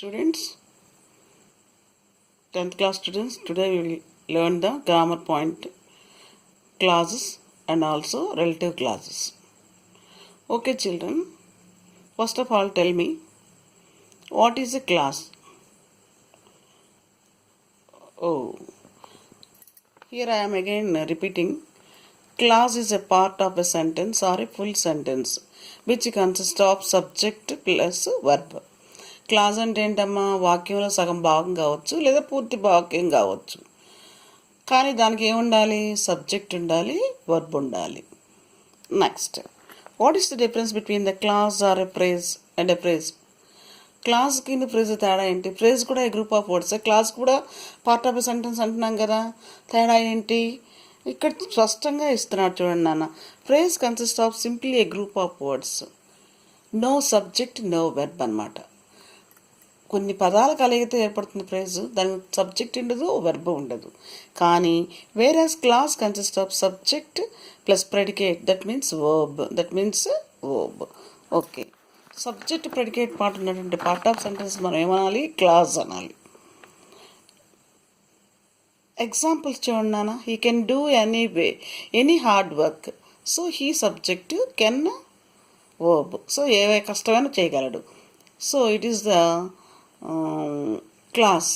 Students, 10th class students, today we will learn the grammar point clauses and also relative clauses. Okay children, first of all tell me, what is a clause? Oh, here I am again repeating. Clause is a part of a sentence or a full sentence which consists of subject plus verb. Clause అంటే ఏంటమ్మా, వాక్యంలో సగం భాగం కావచ్చు లేదా పూర్తి వాక్యం కావచ్చు. కానీ దానికి ఏముండాలి? సబ్జెక్ట్ ఉండాలి, వర్బ్ ఉండాలి. Next, what is the difference between the clause or a phrase and a phrase? క్లాజ్కి ఫ్రేజ్ తేడా ఏంటి? ఫ్రేజ్ కూడా a group of words, clause కూడా పార్ట్ ఆఫ్ ఎ సెంటెన్స్ అంటున్నాం కదా, తేడా ఏంటి? ఇక్కడ స్పష్టంగా ఇస్తున్నాడు చూడండి నాన్న. Phrase consist of simply a group of words, no subject no verb అనమాట. కొన్ని పదాలు కలిగితే ఏర్పడుతుంది ఫ్రేజ్, దాని సబ్జెక్ట్ ఉండదు, వెర్బ్ ఉండదు. కానీ whereas clause consist of subject plus predicate, that means verb. Okay, subject predicate part ఉన్నటువంటి పార్ట్ ఆఫ్ సెంటెన్స్ మనం ఏమనాలి? క్లాజ్ అనాలి. ఎగ్జాంపుల్స్ చూడండి నాన్న. He can do any hard work, so he subject, can verb. So ఏ కష్టమైనా చేయగలడు. So it is the class.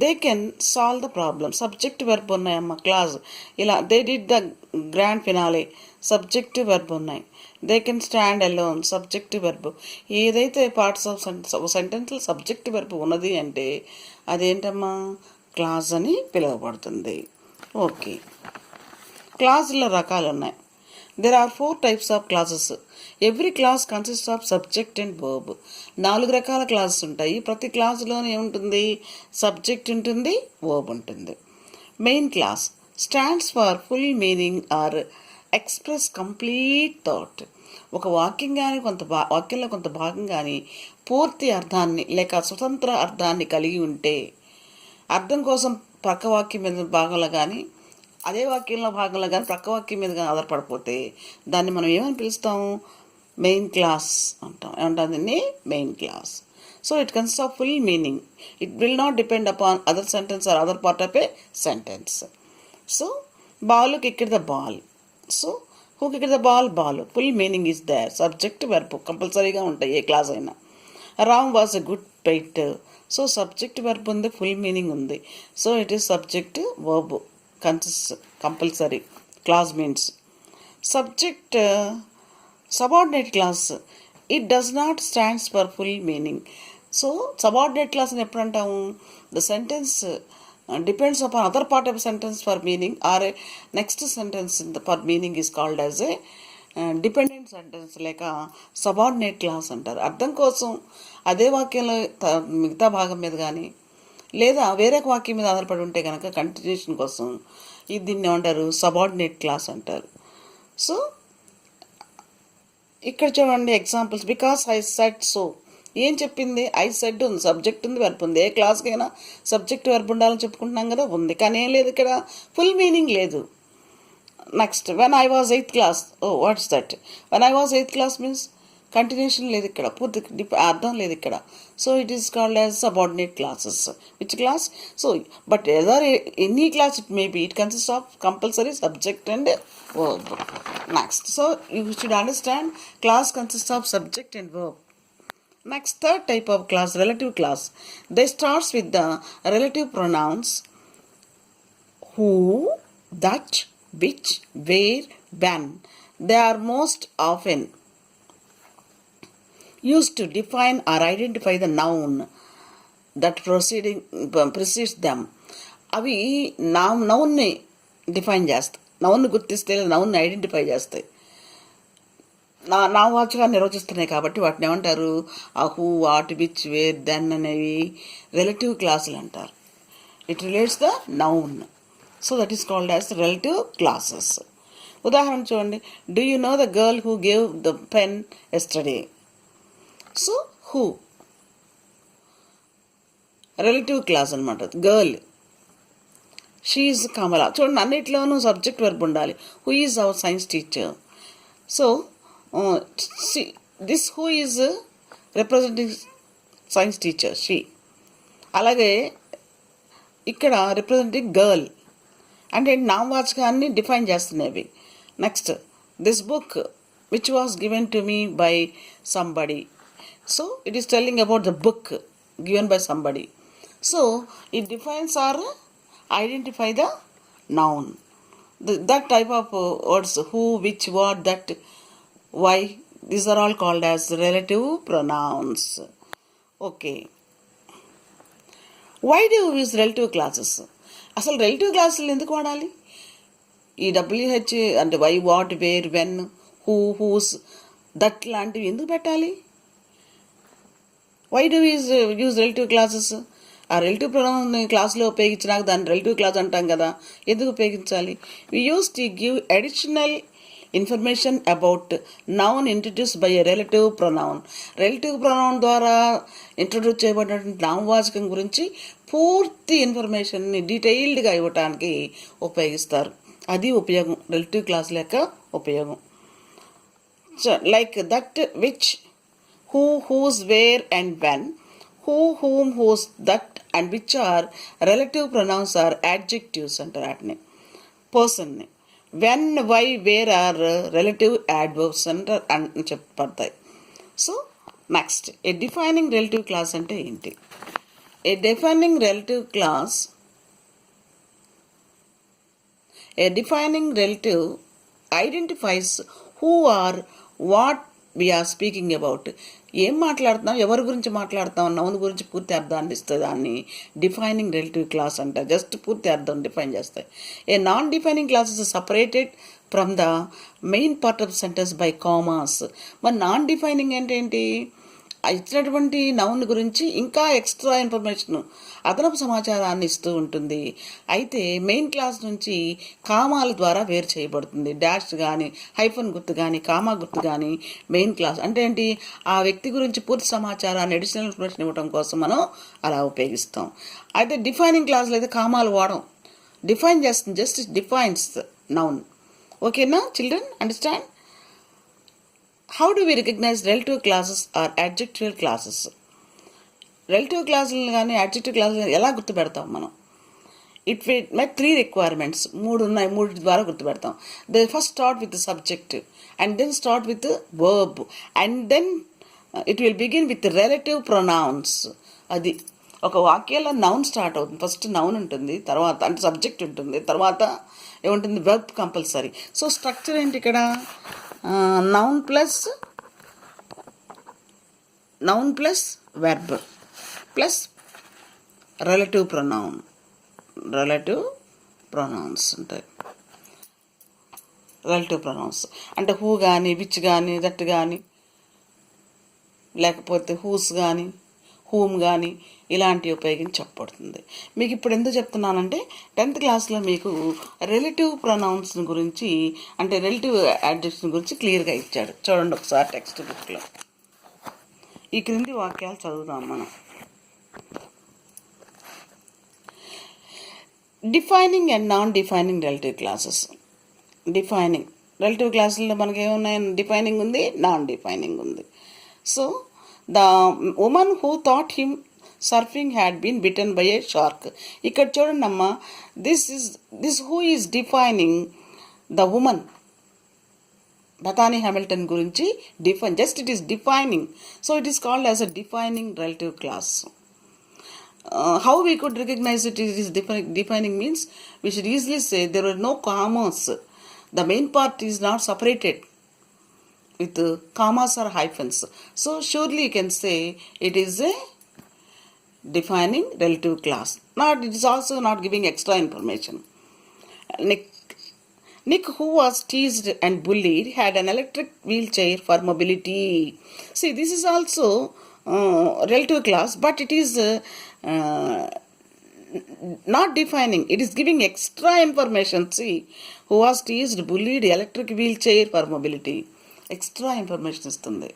They can solve the problem, subject verb ఉన్నాయమ్మ. క్లాస్ ఇలా they did the grand finale, subject verb ఉన్నాయి. they can stand alone, subject verb. ఏదైతే parts of సెంటెన్స్లో subject verb ఉన్నది అంటే అదేంటమ్మా? క్లాస్ అని పిలువబడుతుంది. ఓకే, క్లాసుల రకాలు ఉన్నాయి. there are 4 types of clauses. Every class consist of subject and verb. 4 రకాల క్లాసెస్ ఉంటాయి. ప్రతి క్లాసులోనే ఏముంటుంది? సబ్జెక్ట్ ఉంటుంది, వర్బ్ ఉంటుంది. Main clause stands for full meaning or express complete thought. ఒక వాక్యం కానీ వాక్యంలో కొంత భాగం కానీ పూర్తి అర్థాన్ని లేక స్వతంత్ర అర్థాన్ని కలిగి ఉంటే, అర్థం కోసం పక్క వాక్యం మీద భాగంలో కానీ అదే వాక్యంలో భాగంలో కానీ ప్రక్క వాక్యం మీద కానీ ఆధారపడిపోతే దాన్ని మనం ఏమని పిలుస్తాము? మెయిన్ క్లాస్ అంటాం. ఏమంటాం దీన్ని? Main clause. So it consist of full meaning. It will not depend upon other sentence or other part of a sentence. So ball kicked the ball, so who kicked the ball, ball. Full meaning is there. Subject verb కంపల్సరీగా ఉంటాయి ఏ class అయినా. Ram was a good painter, so subject verb ఉంది, full meaning ఉంది. So it is subject verb consists compulsory. Clause means subject subordinate clause, it does not stands for full meaning. So subordinate clause ni eppudu antamu? The sentence depends upon other part of a sentence for meaning, or a next sentence in the for meaning is called as a dependent sentence లేక subordinate class అంటారు. అర్థం కోసం అదే వాక్యంలో మిగతా భాగం మీద కానీ లేదా వేరే వాక్యం మీద ఆధారపడి ఉంటే కనుక కంటిన్యూషన్ కోసం దీన్ని ఏమంటారు? సబార్డినేట్ క్లాస్ అంటారు. సో ఇక్కడ చూడండి examples. Because I said so, ఏం చెప్పింది? ఐ సెడ్ ఉంది, సబ్జెక్ట్ ఉంది, వెర్బ్ ఉంది. ఏ క్లాస్కైనా సబ్జెక్ట్ వెర్బ్ ఉండాలని చెప్పుకుంటున్నాం కదా, ఉంది. కానీ ఏం లేదు ఇక్కడ, ఫుల్ మీనింగ్ లేదు. Next, when I was 8th class, oh what's that? When I was 8th class means continuation లేదు ఇక్కడ, పూర్తి అర్థం లేదు ఇక్కడ. So it is called as subordinate clauses. Which clause? So but either any clause it may be, it consist of compulsory subject and verb. Next, so you should understand clause consist of subject and verb. Next, third type of clause, relative class. They starts with the relative pronouns who, that, which, where, when. They are most often used to define or identify the noun that precedes them. అవి నౌన్ని define చేస్తాయి, నౌన్ని గుర్తిస్తే నౌన్ని identify చేస్తాయి, నామవాచగా నిర్వచిస్తున్నాయి. కాబట్టి వాటిని ఏమంటారు? ఆ who, what, which, where, then అనేవి relative క్లాసులు అంటారు. It relates the noun. So that is called as relative clauses. ఉదాహరణ చూడండి. Do you know the girl who gave the pen yesterday? So who relative clause అనమాట. Girl, she is Kamala. చూడండి, అన్నిట్లోనూ subject verb ఉండాలి. Who is our science teacher? So this who is representing science teacher she. అలాగే ఇక్కడ representing girl అంటే నామవాచకాన్ని define చేస్తున్నవి. Next this book which was given to me by somebody. So it is telling about the book given by somebody. So it defines or identify the noun. That type of words, who, which, what, that, why, these are all called as relative pronouns. Okay. Why do you use relative clauses? అసలు relative clauses ఎందుకు వాడాలి? ఈ WH అంటే why, what, where, when, who, whose, that లాంటివి ఎందుకు పెట్టాలి? Why do we use relative clauses? ఆ relative pronoun క్లాస్లో ఉపయోగించినాక దాన్ని రిలేటివ్ క్లాస్ అంటాం కదా, ఎందుకు ఉపయోగించాలి? We use to give additional information about noun introduce by a relative pronoun. Relative pronoun ద్వారా ఇంట్రడ్యూస్ చేయబడినటువంటి నామవాచకం గురించి పూర్తి ఇన్ఫర్మేషన్ని డీటెయిల్డ్గా ఇవ్వటానికి ఉపయోగిస్తారు. అది ఉపయోగం, రిలేటివ్ క్లాస్ యొక్క ఉపయోగం. Like that, which, who, whose, where and when, who, whom, whose, that and which are relative pronouns are adjectives అంటారు వాటిని. పర్సన్ని when, why, where are relative adverbs అంటారు అని చెప్పబడతాయి. So next a defining relative clause అంటే ఏంటి? A defining relative clause, a defining relative identifies who or what we are speaking about. ఏం మాట్లాడుతున్నాం, ఎవరి గురించి మాట్లాడుతాం, నౌన్ గురించి పూర్తి అర్థాన్ని ఇస్తుంది. దాన్ని డిఫైనింగ్ రిలేటివ్ క్లాస్ అంటారు. జస్ట్ పూర్తి అర్థం డిఫైన్ చేస్తాయి. A non defining clause is separated from the main part of sentence by commas. మరి నాన్ డిఫైనింగ్ అంటే ఏంటి? ఇచ్చినటువంటి నౌన్ గురించి ఇంకా ఎక్స్ట్రా ఇన్ఫర్మేషన్, అదనపు సమాచారాన్ని ఇస్తూ ఉంటుంది. అయితే మెయిన్ క్లాస్ నుంచి కామాల ద్వారా వేరు చేయబడుతుంది. డాష్ కానీ, హైఫన్ గుర్తు కానీ, కామా గుర్తు కానీ మెయిన్ క్లాస్ అంటే ఏంటి? ఆ వ్యక్తి గురించి పూర్తి సమాచారాన్ని, అడిషనల్ ఇన్ఫర్మేషన్ ఇవ్వడం కోసం మనం అలా ఉపయోగిస్తాం. అయితే డిఫైనింగ్ క్లాస్లో అయితే కామాలు వాడం, డిఫైన్ చేస్తుంది, జస్ట్ డిఫైన్స్ నౌన్. ఓకేనా children, understand? How do we recognize relative classes or adjectival classes? relative క్లాసులను కానీ adjective క్లాసులను ఎలా గుర్తుపెడతాం మనం? It met 3 requirements. 3 ఉన్నాయి, 3 ద్వారా గుర్తుపెడతాం. They first start with the subject and then start with the verb and then it will begin with the relative pronouns. అది ఒక వాక్యంలో noun start అవుతుంది. First noun ఉంటుంది, తర్వాత అంటే సబ్జెక్ట్ ఉంటుంది, తర్వాత ఏముంటుంది? Verb compulsory. సో స్ట్రక్చర్ ఏంటి ఇక్కడ? Noun plus verb plus relative pronounce ఉంటాయి. రిలేటివ్ ప్రొనౌన్స్ అంటే హూ కానీ, విచ్ కానీ, దట్ కానీ, లేకపోతే హూస్ కానీ, హూమ్ కానీ ఇలాంటివి ఉపయోగించి చెప్పబడుతుంది. మీకు ఇప్పుడు ఎందుకు చెప్తున్నానంటే 10th క్లాస్లో మీకు రిలేటివ్ ప్రొనౌన్స్ గురించి అంటే రిలేటివ్ యాడ్జెక్టివ్స్ గురించి క్లియర్గా ఇచ్చాడు. చూడండి ఒకసారి టెక్స్ట్ బుక్లో. ఈ క్రింది వాక్యాలు చదువుదాం మనం. Defining and non defining relative clauses. Defining relative క్లాసుల్లో మనకి ఏమున్నాయి? డిఫైనింగ్ ఉంది, నాన్ డిఫైనింగ్ ఉంది. So the woman who taught him surfing had been bitten by a shark. ఇక్కడ చూడండి అమ్మా, this who is defining the woman. Bethany Hamilton గురించి just it is defining. So it is called as a defining relative clause. How we could recognize it is defining means we should easily say there were no commas. The main part is not separated with commas or hyphens. So surely you can say it is a defining relative class. It is also not giving extra information. Nick, who was teased and bullied, had an electric wheelchair for mobility. See, this is also relative class, but it is not defining. It is giving extra information. See, who was teased, bullied, electric wheelchair for mobility. Extra information istundi.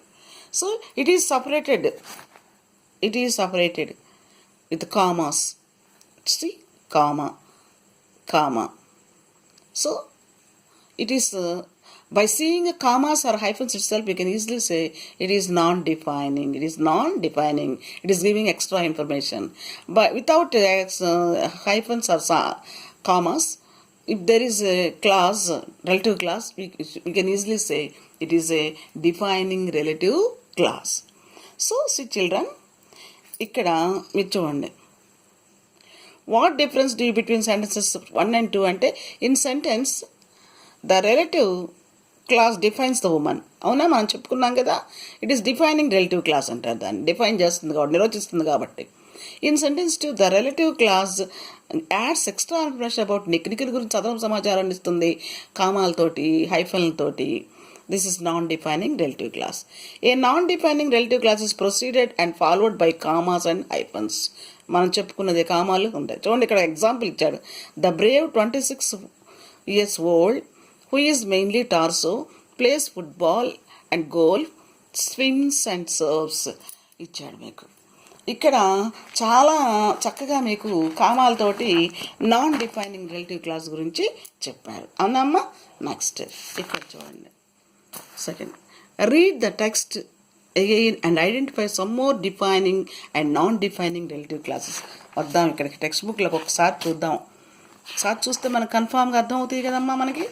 So it is separated. It is separated with commas. See, comma. So it is By seeing a commas or hyphens itself, we can easily say it is non-defining. It is non-defining. It is giving extra information. But without hyphens or commas, if there is a clause, relative clause, we can easily say it is a defining relative clause. So, see children, ఇక్కడ మీరు చూడండి. What difference do you between sentences 1 and 2 అంటే in sentence the relative clause defines the woman. అవునా, మనం చెప్పుకున్నాం కదా, it is defining relative clause అంటారు, దాన్ని డిఫైన్ చేస్తుంది కాబట్టి, నిర్వచిస్తుంది కాబట్టి. In sentence two the relative clause adds extra information about Nick గురించి అదనపు సమాచారాన్ని ఇస్తుంది కామాలతోటి, హైఫన్లతోటి. This is non defining relative clause. A non defining relative clause is proceeded and followed by commas and hyphens. మనం చెప్పుకున్నది కామాలు ఉంటాయి. చూడండి, ఇక్కడ ఎగ్జాంపుల్ ఇచ్చాడు. The brave 26 years old who is mainly torso plays football and golf, swims and surfs ఇచ్చాడు మీకు. ఇక్కడ చాలా చక్కగా మీకు కామాలతోటి నాన్ డిఫైనింగ్ రిలేటివ్ క్లాస్ గురించి చెప్పారు. అవునమ్మా. నెక్స్ట్ ఇక్కడ చూడండి. Second, read the text again and identify some more defining and non defining relative classes. వద్దాం ఇక్కడికి, టెక్స్ట్ బుక్లో ఒకసారి చూద్దాం. ఒకసారి చూస్తే మనకు కన్ఫామ్గా అర్థం అవుతుంది కదమ్మా మనకి.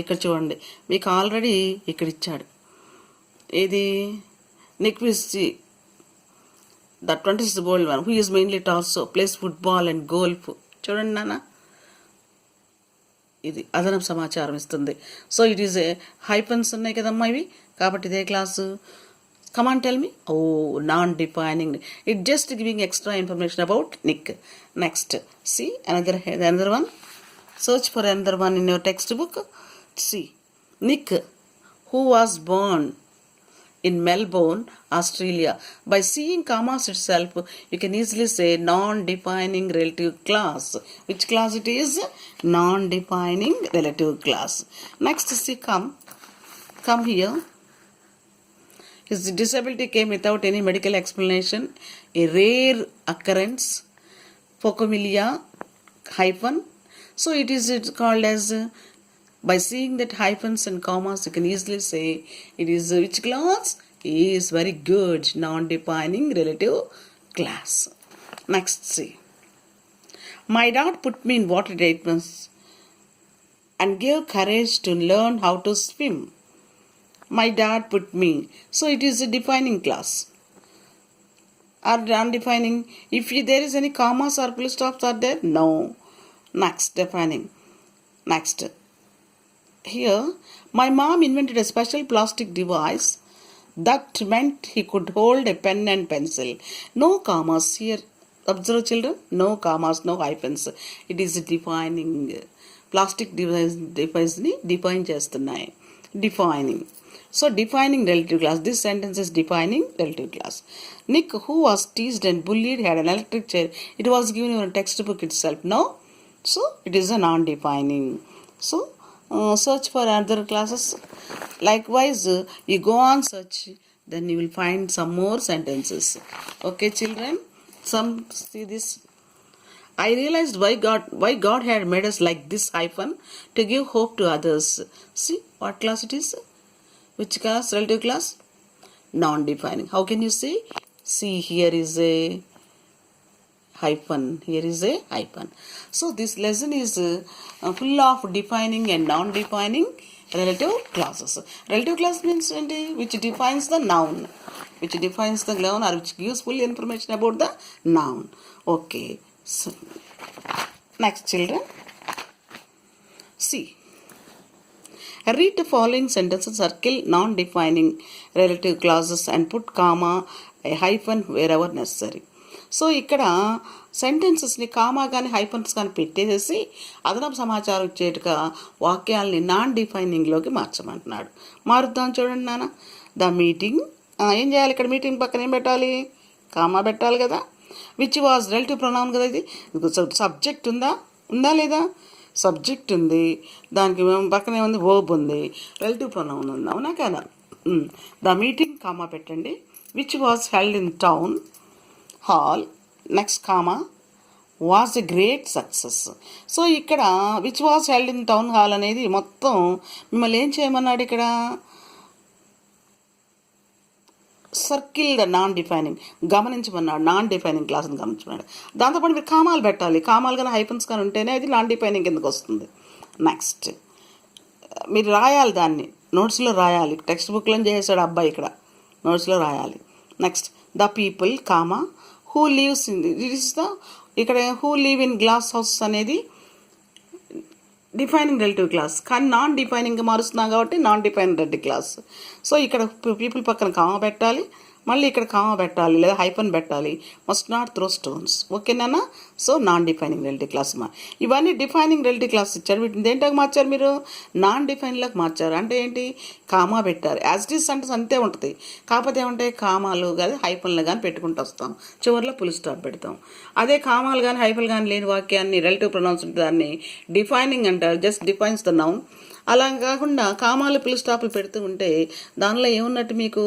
ఇక్కడ చూడండి, మీకు ఆల్రెడీ ఇక్కడ ఇచ్చాడు. ఏది Nick విస్సీ the 26 year old who is mainly torso plays football and golf. చూడండి నాన్న, ఇది అదనపు సమాచారం ఇస్తుంది. So it is a hyphens ఉన్నాయి కదమ్మా ఇవి, కాబట్టి ఇదే class. Come on tell me. Oh, non defining. It just giving extra information about Nick. Next see another one. Search for another one in your textbook. See, Nick, who was born in Melbourne, Australia. By seeing commas itself, you can easily say non-defining relative class. Which class it is? Non-defining relative class. Next, see, come here. His disability came without any medical explanation. A rare occurrence. Phocomelia hyphen. So it is called as, by seeing that hyphens and commas, you can easily say it is which class? Is very good, non-defining relative class. Next, see. My dad put me in water treatments and gave courage to learn how to swim. My dad put me. So it is a defining class. Or non-defining. If there is any commas or full stops are there? No. Next, defining. Next. Here, my mom invented a special plastic device that meant he could hold a pen and pencil. No commas here. Observe children, no commas, no hyphens. It is defining. Plastic device ni define చేస్తున్నాయి. Defining. So defining relative class. This sentence is defining relative class. Nick, who was teased and bullied, had an electric chair. It was given in a textbook itself. No? So it is a non-defining. So search for other classes. Likewise, you go on search, then you will find some more sentences. Okay children, see this. I realized why God had made us like this hyphen, to give hope to others. See what class it is? Which class? Relative class? Non-defining. How can you say? See, here is a hyphen, here is a hyphen. So this lesson is full of defining and non-defining relative clauses. Relative class means which defines the noun, which defines the noun or which gives full information about the noun. Okay, so next children, see, read the following sentences, circle non-defining relative clauses and put comma, a hyphen wherever necessary. So ఇక్కడ సెంటెన్సెస్ని comma కానీ hyphens కానీ పెట్టేసేసి అదనపు సమాచారం ఇచ్చేట్టుగా వాక్యాలని non డిఫైనింగ్లోకి మార్చమంటున్నాడు. మారుద్దాం చూడండి నాన్న. The meeting, ఏం చేయాలి ఇక్కడ? మీటింగ్ పక్కన ఏం పెట్టాలి? కామా పెట్టాలి కదా. విచ్ వాజ్ రిలేటివ్ ప్రొనౌన్ కదా. ఇది సబ్జెక్ట్ ఉందా లేదా? సబ్జెక్ట్ ఉంది, దానికి పక్కనే ఉంది వర్బ్ ఉంది, రిలేటివ్ ప్రొనౌన్ ఉంది. అవునా కదా? ద మీటింగ్ కామా పెట్టండి. Which was held in town hall, next comma, was a great success. So ఇక్కడ which was held in town hall అనేది మొత్తం మిమ్మల్ని ఏం చేయమన్నాడు ఇక్కడ, సర్కిల్ ద నాన్ డిఫైనింగ్ గమనించమన్నాడు, నాన్ డిఫైనింగ్ క్లాస్ని గమనించమన్నాడు. దాంతోపాటు మీరు కామాలు పెట్టాలి, కామాలు కానీ హైఫన్స్ కానీ ఉంటేనే అది నాన్ డిఫైనింగ్ కిందకు వస్తుంది. నెక్స్ట్ మీరు రాయాలి, దాన్ని నోట్స్లో రాయాలి. టెక్స్ట్ బుక్లో చేసాడు అబ్బాయి, ఇక్కడ నోట్స్లో రాయాలి. Next the people comma who lives in that is the, ఇక్కడ who live in glass house అనేది డిఫైనింగ్ రిలేటివ్ క్లాస్, కానీ నాన్ డిఫైనింగ్గా మారుస్తున్నాం కాబట్టి non defining relative clause. So ఇక్కడ పీపుల్ పక్కన కామా పెట్టాలి, మళ్ళీ ఇక్కడ కామా పెట్టాలి లేదా హైఫన్ పెట్టాలి. Must not throw stones. ఓకేనా? So non defining relative clause ఇవన్నీ డిఫైనింగ్ రిలేటివ్ క్లాస్ ఇచ్చారు. వీటిని దేంట్లోకి మార్చారు మీరు, నాన్ డిఫైన్లోకి మార్చారు. అంటే ఏంటి, కామా పెట్టారు. యాజ్ ఇట్ ఈస్ సెంటెన్స్ అంతే ఉంటుంది, కాకపోతే ఏమంటాయి కామాలు కానీ హైఫన్లు కానీ పెట్టుకుంటూ వస్తాం, చివరిలో ఫుల్ స్టాప్ పెడతాం. అదే కామాలు కానీ హైఫన్లు కానీ లేని వాక్యాన్ని రిలేటివ్ ప్రొనౌన్స్ దాన్ని డిఫైనింగ్ అంటారు, జస్ట్ డిఫైన్స్ ద నౌన్. అలా కాకుండా కామాలు ఫుల్ స్టాప్లు పెడుతూ ఉంటే దానిలో ఏమున్నట్టు మీకు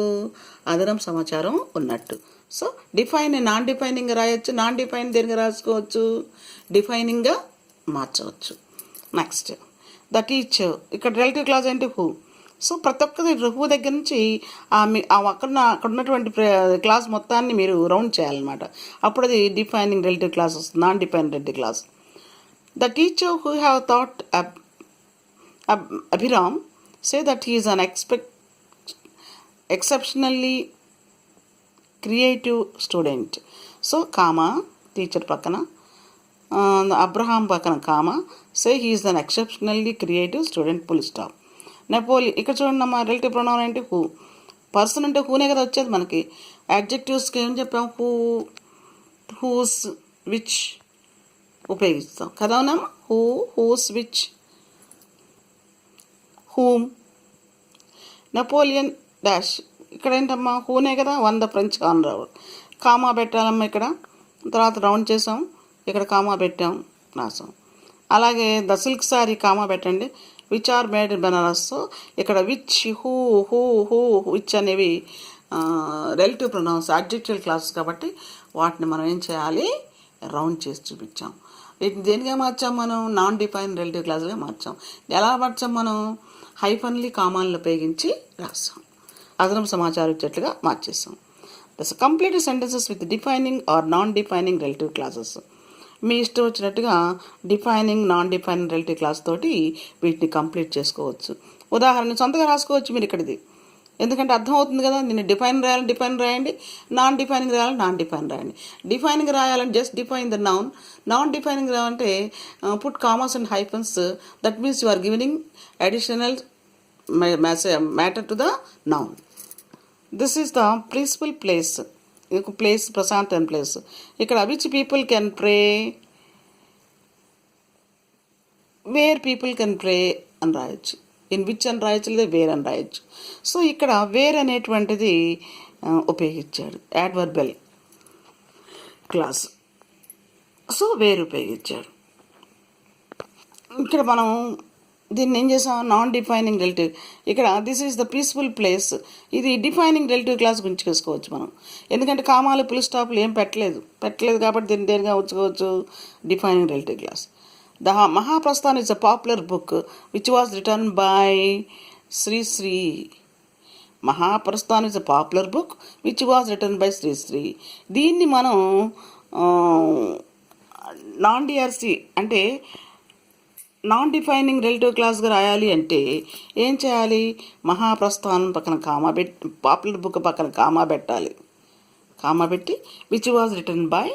అదనం సమాచారం ఉన్నట్టు. సో డిఫైన్ నాన్ డిఫైనింగ్గా రాయొచ్చు, నాన్ డిఫైన్ దేనిగా రాసుకోవచ్చు, డిఫైనింగ్గా మార్చవచ్చు. నెక్స్ట్ ద టీచర్, ఇక్కడ రిలేటివ్ క్లాస్ ఏంటి హూ. సో ప్రతి ఒక్కరి హూ దగ్గర నుంచి అక్కడ ఉన్నటువంటి క్లాస్ మొత్తాన్ని మీరు రౌండ్ చేయాలన్నమాట. అప్పుడు అది డిఫైనింగ్ రిలేటివ్ క్లాస్ వస్తుంది, non define relative clause. The teacher who have thought Abhiram say that he is an exceptionally creative student. So comma teacher పక్కన అబ్రహాం పక్కన comma say he is an exceptionally creative student full stop. నెపోలి, ఇక్కడ చూడండి అమ్మా relative pronoun అంటే who. Person అంటే హూనే కదా వచ్చేది మనకి. యాడ్జెక్టివ్స్కి ఏం చెప్పాం, హూ, హూస్, విచ్ ఉపయోగిస్తాం కదా. అవునమ్మా, who, whose, which, whom. Napoleon dash, ఇక్కడ ఏంటమ్మా హూనే కదా, 100 ఫ్రెంచ్ ఆనరబుల్. కామా పెట్టాలమ్మా ఇక్కడ, తర్వాత రౌండ్ చేసాం, ఇక్కడ కామా పెట్టాం, రాసాం. అలాగే ద సిల్క్ సారీ కామా పెట్టండి, which are made in Benaras. So ఇక్కడ which, who, who, who, which అనేవి రిలేటివ్ ప్రొనౌన్స్ అడ్జెక్టివ్ క్లాసెస్ కాబట్టి వాటిని మనం ఏం చేయాలి, రౌండ్ చేసి చూపించాం. వీటిని దేనిగా మార్చాం మనం, నాన్ డిఫైన్ రిలేటివ్ క్లాసుగా మార్చాం. ఎలా మార్చాం మనం, హైఫన్లీ కామాలను ఉపయోగించి రాసాం, అదనపు సమాచారం ఇచ్చేట్లుగా మార్చేసాం. Thus complete sentences with defining or non defining relative clauses. మీ ఇష్టం వచ్చినట్టుగా defining non defining relative clause తోటి వీటిని కంప్లీట్ చేసుకోవచ్చు. ఉదాహరణ సొంతగా రాసుకోవచ్చు మీరు ఇక్కడిది, ఎందుకంటే అర్థమవుతుంది కదా. నేను డిఫైన్ రాయాలని డిఫైన్ రాయండి, నాన్ డిఫైనింగ్ రాయాలని నాన్ డిఫైన్ రాయండి. డిఫైనింగ్ రాయాలని just define the noun, non defining రాయాలంటే put commas and hyphens. That means you are giving additional matter to the noun. This is the principal place. Place ప్రశాంతమైన place. ఇక్కడ which people can pray, where people can pray అని రాయొచ్చు. In which అని రాయొచ్చు, లేదా wear అని రాయొచ్చు. So ఇక్కడ వేర్ అనేటువంటిది ఉపయోగించాడు, యాడ్వర్బల్ క్లాస్. సో వేర్ ఉపయోగించాడు. ఇక్కడ మనం దీన్ని ఏం చేసాం, నాన్ డిఫైనింగ్ రిలేటివ్. ఇక్కడ this is the peaceful place, ఇది డిఫైనింగ్ రిలేటివ్ క్లాస్ గురించి చేసుకోవచ్చు మనం. ఎందుకంటే కామాలు ఫుల్ స్టాప్లు ఏం పెట్టలేదు కాబట్టి దీన్ని దేనిగా ఉంచుకోవచ్చు, defining relative clause. The Mahaprasthan is a popular book which was written by Sri Sri. Mahaprasthan is a popular book which was written by Sri Sri. దీన్ని మనం నాన్ డిఆర్సి అంటే నాన్ డిఫైనింగ్ రిలేటివ్ క్లాస్గా రాయాలి అంటే ఏం చేయాలి, మహాప్రస్థానం పక్కన కామా పెట్టి, పాపులర్ బుక్ పక్కన కామా పెట్టాలి. కామా పెట్టి which was written by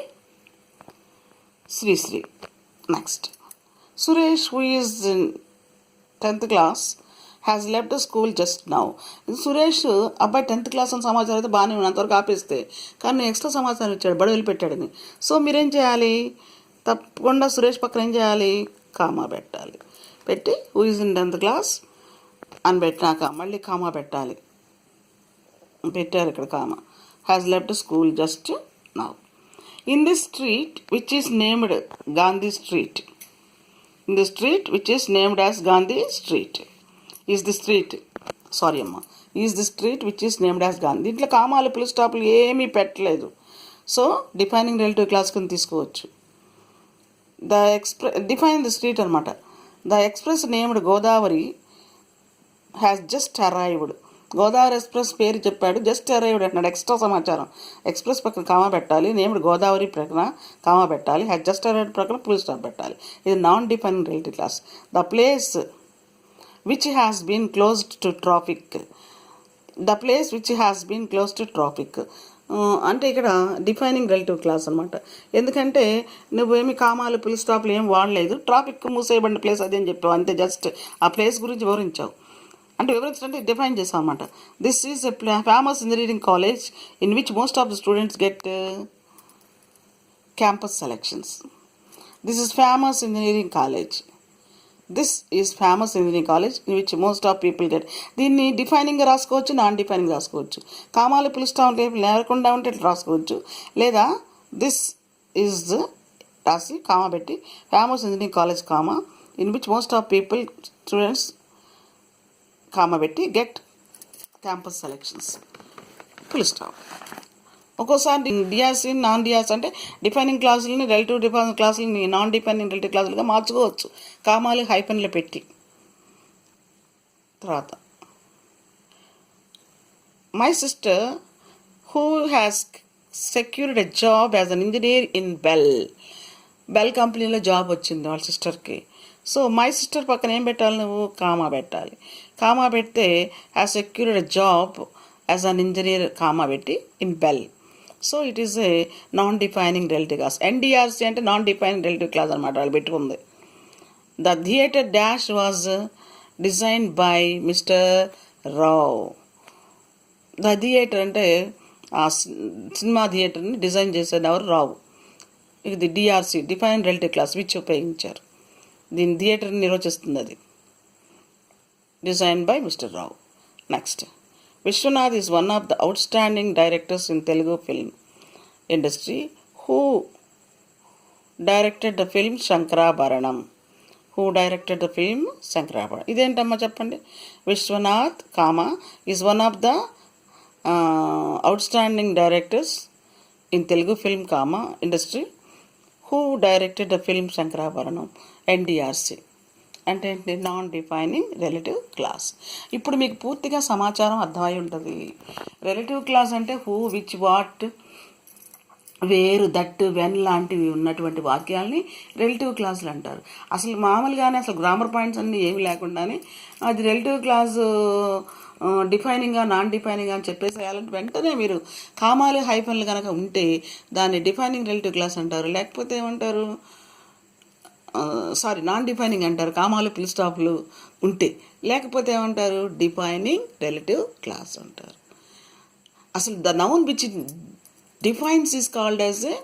Sri Sri. Next Suresh who is in 10th class has left school just now. Suresh అబ్బాయి 10th క్లాస్ అని సమాచారం అయితే బాగానే ఉంది, అంతవరకు ఆపేస్తే, కానీ ఎక్స్ట్రా సమాచారం ఇచ్చాడు, బడి పెట్టాడని. సో మీరేం చేయాలి, తప్పకుండా సురేష్ పక్కన ఏం చేయాలి, కామా పెట్టాలి. పెట్టి who is in 10th class అని పెట్టినాక మళ్ళీ కామా పెట్టాలి. పెట్టారు ఇక్కడ comma. Has left school just now. In the street which is named Gandhi street. In the street which is named as Gandhi street. Is the street, sorry అమ్మా, is the street which is named as Gandhi. దీంట్లో కామాలు full స్టాప్లు ఏమీ పెట్టలేదు. So defining relative clause కింద తీసుకోవచ్చు. Define the street అనమాట. The express named Godavari has just arrived. Godavari express పేరు చెప్పాడు, జస్ట్ అరైవ్డ్ అంటున్నాడు. ఎక్స్ట్రా సమాచారం. ఎక్స్ప్రెస్ పక్కన కామా పెట్టాలి, నేమ్డ్ గోదావరి ప్రక్కన కామా పెట్టాలి, హ్యాస్ జస్ట్ అరైవ్డ్ ప్రక్కన ఫుల్ స్టాప్ పెట్టాలి. ఇది non defining relative clause. The place which has been closed to traffic. The place which has been close to traffic అంటే ఇక్కడ డిఫైనింగ్ రిలేటివ్ క్లాస్ అనమాట. ఎందుకంటే నువ్వేమి కామాలు ఫుల్ స్టాప్లు ఏం వాడలేదు, ట్రాఫిక్ మూసేయబడిన ప్లేస్ అదే అని చెప్పావు అంతే. జస్ట్ ఆ ప్లేస్ గురించి వివరించావు. అంటే వివరించడంటే డిఫైన్ చేసాం అనమాట. This is a famous engineering college in which most of the students get campus selections. This is famous engineering college. This is famous engineering college in which most of people get. దీన్ని డిఫైనింగ్గా రాసుకోవచ్చు, non defining రాసుకోవచ్చు. కామాలు పిలుస్తూ ఉంటే లేకుండా ఉంటే ఇట్లా రాసుకోవచ్చు. లేదా దిస్ ఈజ్ రాసి కామా పెట్టి famous engineering college comma in which most of people students comma పెట్టి get campus selections full stop. ఒక్కోసారి డిఆర్సీ నాన్ డిఆర్సీ అంటే డిఫైనింగ్ క్లాసులని రిలేటివ్ డిఫైనింగ్ క్లాసులని నాన్ డిఫైనింగ్ రిలేటివ్ క్లాసులుగా మార్చుకోవచ్చు కామాలు హైఫన్లు పెట్టి. తర్వాత my sister who has secured a job as an engineer in Bell కంపెనీలో జాబ్ వచ్చింది వాళ్ళ సిస్టర్కి. సో మై సిస్టర్ పక్కన ఏం పెట్టాలి నువ్వు? కామా పెట్టాలి. కామా పెడితే has secured a job as an engineer comma పెట్టి in Bell. So it is a non defining relative clause. NDRC అంటే నాన్ డిఫైనింగ్ రిలేటివ్ క్లాస్ అనమాట. వాళ్ళు పెట్టుకుంది. The theatre dash was designed by mister Rao. The theatre అంటే ఆ cinema థియేటర్ని design చేసేది ఎవరు? రావు. ఇది DRC define relative clause which ఉపయోగించారు. దీని థియేటర్ని నిర్వచిస్తుంది అది. Design by mister Rao. Next, Vishwanath is one of the outstanding directors in Telugu film industry who directed the film Shankarabharanam. ఇదేంటమ్మా చెప్పండి? Vishwanath comma is one of the outstanding directors in Telugu film comma industry who directed the film Shankarabharanam. NDRC అంటే ఏంటి? Non defining relative clause. ఇప్పుడు మీకు పూర్తిగా సమాచారం అర్థమై ఉంటుంది. రిలేటివ్ క్లాస్ అంటే who, which, what, where, that, when లాంటివి ఉన్నటువంటి వాక్యాలని రిలేటివ్ క్లాసులు అంటారు. అసలు మామూలుగానే అసలు గ్రామర్ పాయింట్స్ అన్నీ ఏమి లేకుండానే అది రిలేటివ్ క్లాస్ డిఫైనింగ్గా నాన్ డిఫైనింగ్ అని చెప్పేసేయాలంటే వెంటనే మీరు కామాలు హైఫన్లు కనుక ఉంటే దాన్ని డిఫైనింగ్ రిలేటివ్ క్లాస్ అంటారు. లేకపోతే ఏమంటారు? నాన్ డిఫైనింగ్ అంటారు కామాలు ఫుల్ స్టాప్లు ఉంటే. లేకపోతే ఏమంటారు? డిఫైనింగ్ రిలేటివ్ క్లాస్ అంటారు. అసలు the noun which defines is called as a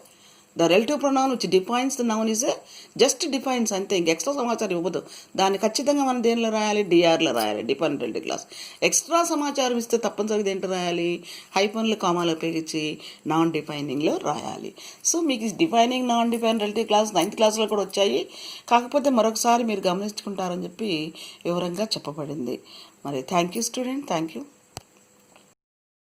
the relative pronoun which defines the noun is a just defines అంతే. ఇంక ఎక్స్ట్రా సమాచారం ఇవ్వదు. దాన్ని ఖచ్చితంగా మనం దేనిలో రాయాలి? డిఆర్లో రాయాలి. Define relative class. ఎక్స్ట్రా సమాచారం ఇస్తే తప్పనిసరిగా ఏంటి రాయాలి? హైఫన్లు కామాలు ఉపయోగించి నాన్ డిఫైనింగ్లో రాయాలి. సో మీకు defining non define relative class 9th క్లాస్లో కూడా వచ్చాయి. కాకపోతే మరొకసారి మీరు గమనించుకుంటారని చెప్పి వివరంగా చెప్పబడింది. మరి thank you student, thank you.